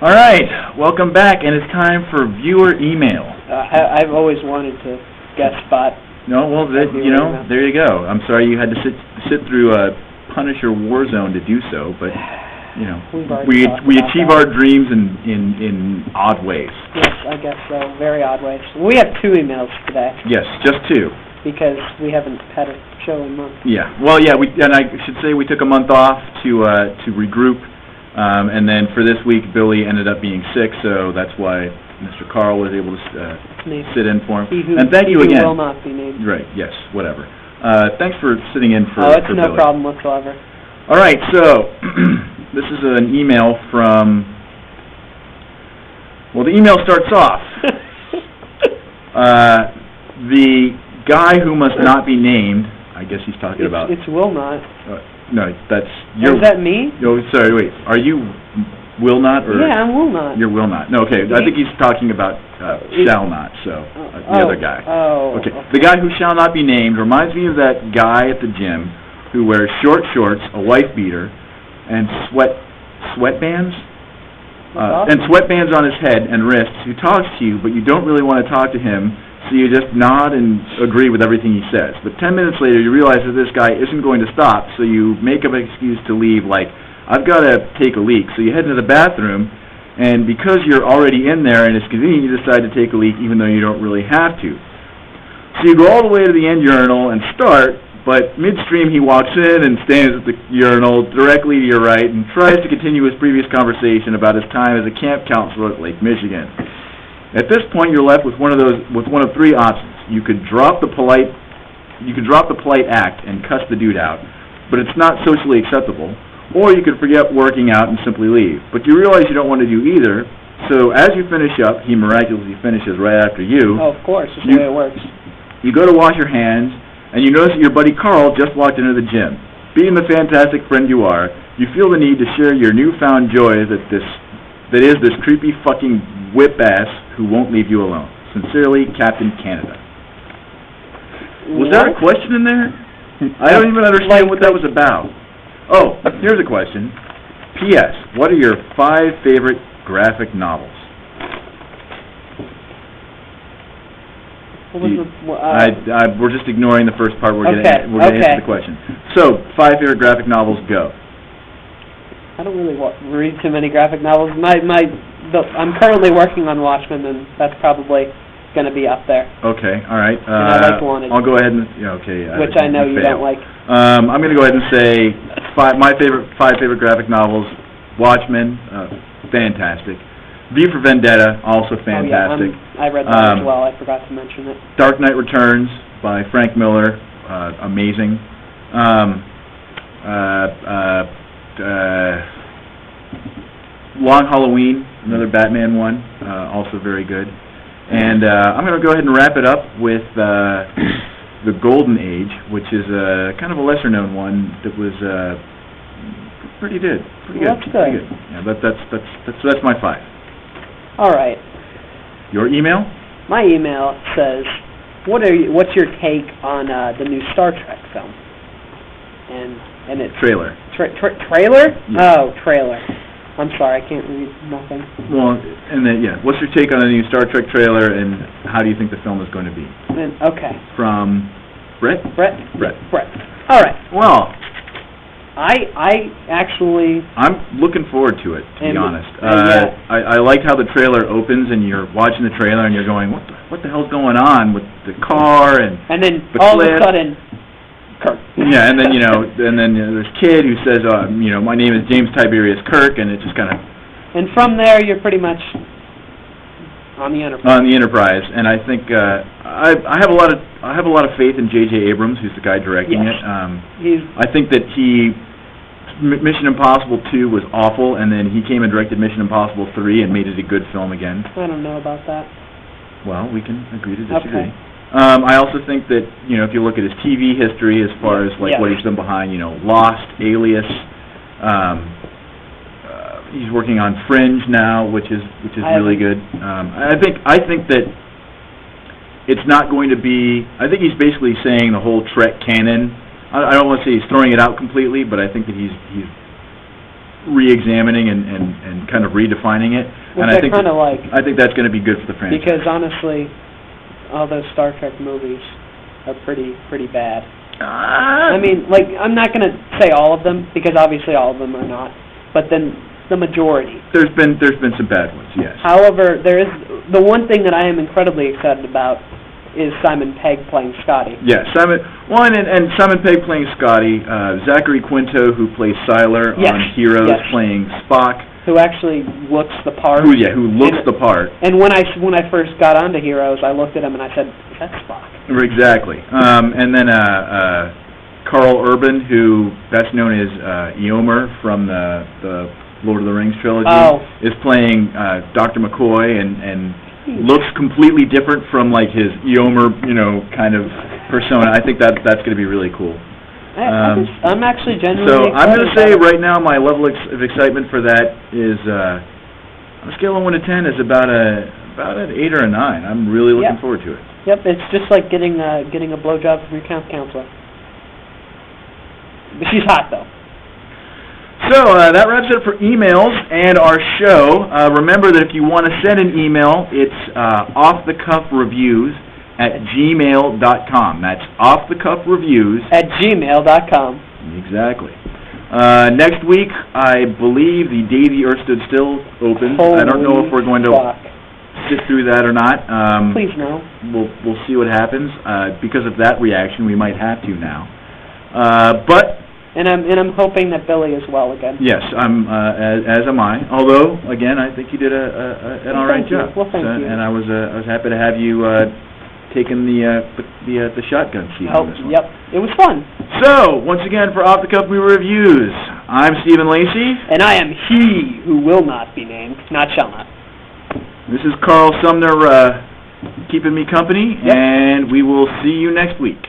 All right, welcome back, and it's time for viewer email. I've always wanted to guest spot. No, well, there you go. I'm sorry you had to sit through Punisher Warzone to do so, but we achieve our dreams in odd ways. Yes, I guess so. Very odd ways. We have 2 emails today. Yes, just 2. Because we haven't had a show in a month. Yeah. Well, yeah. And I should say we took a month off to regroup, and then for this week Billy ended up being sick, so that's why Mr. Carl was able to sit in for him. And thank you again. He will not be named. Right. Yes. Whatever. Thanks for sitting in for. Oh, it's for no Billy. problem whatsoever. All right. So this is an email from. Well, the email starts off. The guy who must not be named. I guess he's talking about. It's will not. No, that's your. Is that me? Oh, sorry. Wait. Are you will not or? Yeah, I'm will not. You're will not. No, okay. I think he's talking about shall not. So the other guy. Oh. Okay. The guy who shall not be named reminds me of that guy at the gym who wears short shorts, a wife beater, and sweatbands. And sweatbands on his head and wrists, who talks to you, but you don't really want to talk to him, so you just nod and agree with everything he says. But 10 minutes later, you realize that this guy isn't going to stop, so you make up an excuse to leave, like, I've got to take a leak. So you head into the bathroom, and because you're already in there and it's convenient, you decide to take a leak even though you don't really have to. So you go all the way to the end urinal and start, but midstream he walks in and stands at the urinal directly to your right and tries to continue his previous conversation about his time as a camp counselor at Lake Michigan. At this point, you're left with one of 3 options. You could drop the polite act and cuss the dude out, but it's not socially acceptable. Or you could forget working out and simply leave. But you realize you don't want to do either, so as you finish up, he miraculously finishes right after you. Oh, of course, that's the way it works. You go to wash your hands, and you notice that your buddy Carl just walked into the gym. Being the fantastic friend you are, you feel the need to share your newfound joy that is this creepy fucking whip-ass who won't leave you alone. Sincerely, Captain Canada. Was there a question in there? I don't even understand what that was about. Oh, here's a question. P.S. What are your 5 favorite graphic novels? We're just ignoring the first part. We're going to answer the question. So, 5 favorite graphic novels, go. I don't really read too many graphic novels. I'm currently working on Watchmen, and that's probably going to be up there. Okay, all right. And I like Wanted. I'll go ahead and which I know you don't like. I'm going to go ahead and say my 5 favorite graphic novels: Watchmen, fantastic. V for Vendetta, also fantastic. Oh, yeah, I read that as well. I forgot to mention it. Dark Knight Returns by Frank Miller, amazing. Long Halloween, another Batman one, also very good. And I'm going to go ahead and wrap it up with The Golden Age, which is kind of a lesser-known one that was pretty good. That's good. Yeah, that's my 5. All right. Your email? My email says, what's your take on the new Star Trek film? And it's trailer. Trailer? Yeah. Oh, trailer. I'm sorry, I can't read nothing. Well, and then, what's your take on the new Star Trek trailer, and how do you think the film is going to be? Okay. From Brett? Brett. All right. Well, I'm looking forward to it, to be honest. I like how the trailer opens, and you're watching the trailer, and you're going, what the hell's going on with the car, and then all of a sudden, Kirk. Yeah, and then this kid who says, my name is James Tiberius Kirk, and it just kind of. And from there, you're pretty much on the Enterprise. And I think I have a lot of faith in J.J. Abrams, who's the guy directing it. I think that Mission Impossible 2 was awful, and then he came and directed Mission Impossible 3 and made it a good film again. I don't know about that. Well, we can agree to disagree. Okay. I also think that, if you look at his TV history as far as what he's done behind, Lost, Alias, he's working on Fringe now, which is really good. I think that it's not going to be. I think he's basically saying the whole Trek canon. I don't want to say he's throwing it out completely, but I think that he's re-examining and kind of redefining it. Which And I kind of like. I think that's going to be good for the franchise. Because honestly, all those Star Trek movies are pretty bad. I mean, like, I'm not going to say all of them, because obviously all of them are not, but then the majority. There's been some bad ones, yes. However, there is the one thing that I am incredibly excited about is Simon Pegg playing Scotty. Yes, Simon Pegg playing Scotty, Zachary Quinto, who plays Sylar on Heroes, playing Spock. Who actually looks the part. Who looks the part. And when I first got onto Heroes, I looked at him and I said, that's Spock. Exactly. And then Carl Urban, who best known as Eomer from the Lord of the Rings trilogy, is playing Dr. McCoy and looks completely different from like his Eomer, kind of persona. I think that's going to be really cool. I'm actually genuinely So I'm going to say it. right now my level of excitement for that is on a scale of 1 to 10 is about an 8 or a 9. I'm really looking forward to it. Yep, it's just like getting a blowjob from your camp counselor. But she's hot though. So that wraps it up for emails and our show. Remember that if you want to send an email, it's offthecuffreviews@gmail.com. That's offthecuffreviews@gmail.com. Exactly. Next week, I believe the Day the Earth Stood Still opens. I don't know if we're going to sit through that or not. Please no. We'll see what happens. Because of that reaction, we might have to now. But. And I'm hoping that Billy is well again. Yes, as am I. Although, again, I think you did an all right job. Well, thank you. And I was happy to have you taking the shotgun seat on this one. Yep, it was fun. So, once again, for Off the Cuff Reviews, I'm Stephen Lacey. And I am he who will not be named, not shall not. This is Carl Sumner keeping me company, and we will see you next week.